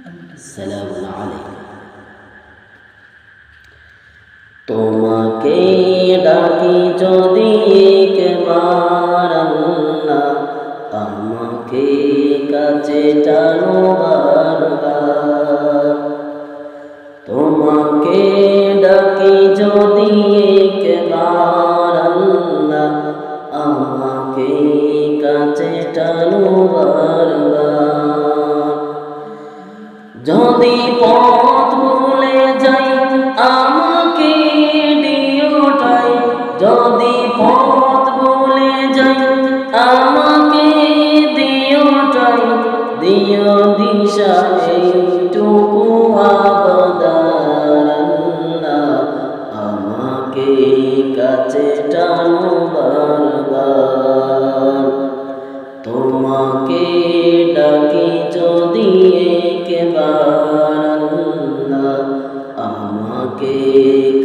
আসসালামু আলাইকুম। তোমাকে ডাকি যদি একবার আল্লাহ, আমাকে কাছে টানো বারবার। তোমাকে ডাকি যদি একবার আল্লাহ, আমাকে কাছে টানো বারবার। যদি পথ ভুলে যাই আমাকে দিও ঠাই, যদি পথ ভুলে যাই আমাকে দিও ঠাই, দিও দিশা এইটুকু আবদার আল্লাহ, আমাকে কাছে টানো বারবার। তোমাকে ডাকি যদি একবার আল্লাহ, আমাকে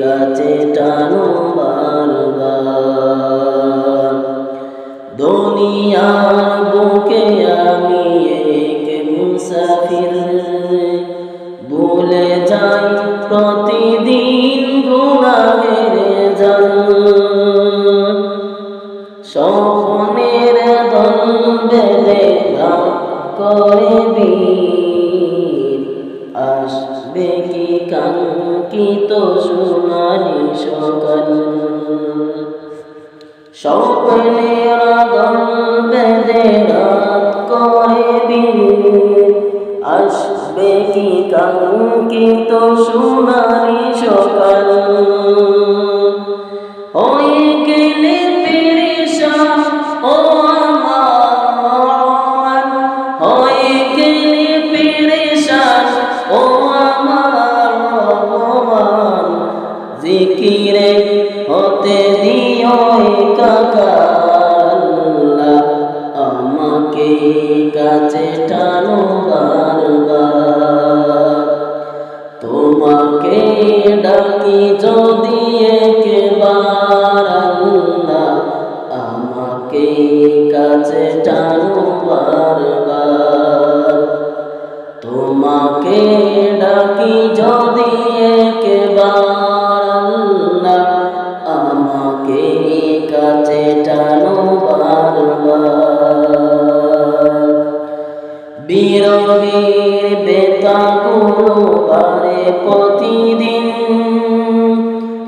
কাছে টানো বারবার। দুনিয়ার বুকে আমি এক মুসাফির, ভুলে যাই প্রতিদিন গুনাহের জাল। স্বপ্নের দল বেঁধে করে বীর, আসবে কি কাঙ্ক্ষিত সোনালি সকাল। স্বপ্নের দল বেঁধে করে বীর, আসবে কি কাঙ্ক্ষিত সোনালি সকাল। হয়ে গেলে পেরেশান ও আমার, হয়ে গেলে পেরেশান ও আমার ভগবান। জিকিরে হতে দিও একাকার আল্লাহ, আমাকে কাছে টানো বারবার। তোমাকে ডাকি যদি একবার আল্লাহ, আমাকে কাছে টানো বারবার। তোমাকে ডাকি যদি একবার আল্লাহ, আমাকে কাছে টানো বারবার। বিরহের বেতাগুলো বারে প্রতিদিন,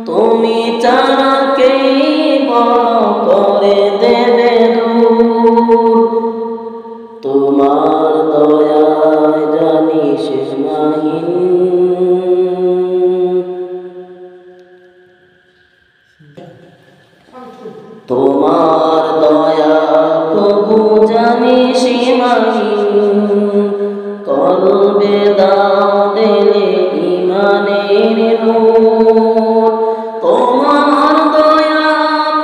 তুমি চারাকে বড় করে দেবে দূর। তোমার দয়ায় জানি সীমাহীন, তোমার দয়া প্রভু জানি সীমাহীন। কলবে দাও দিলে ইমানের নূর, তোমার দয়া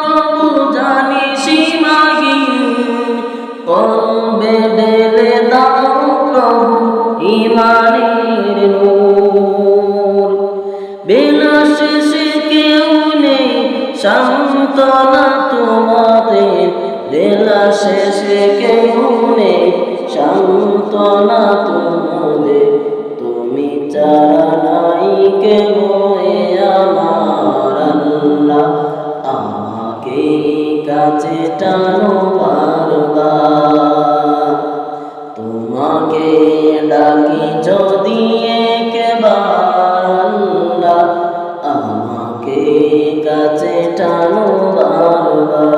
প্রভু জানি সীমাহীন। কলবে দিলে দাও প্রভু ইমানের নূর। বেলা শেষে কেউ নেই সান্ত্বনা তোমাদের, বেলা শেষে কেউ নেই সান্ত্বনা তোমাদের। তুমি ছাড়া নাই কেউ আমার আল্লাহ, আমাকে কাছে টানো বারবার। তোমাকে ডাকি যদি একবার আল্লাহ, আমাকে কাছে টানো বারবার।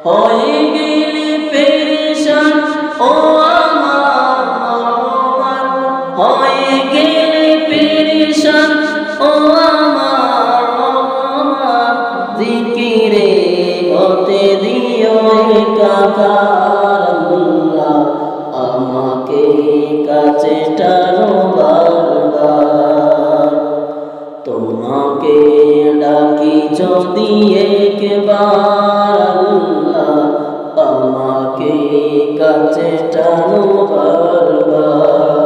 হয়ে গেলে পেরেশান ও আমার ভগবান, হয়ে গেলে পেরেশান ও আমার ভগবান। জিকিরে হতে দিও একাকার আল্লাহ, আমাকে কাছে টানো বারবার। তোমাকে ডাকি যদি একবার আল্লাহ, আমাকে কাছে টানো বারবার।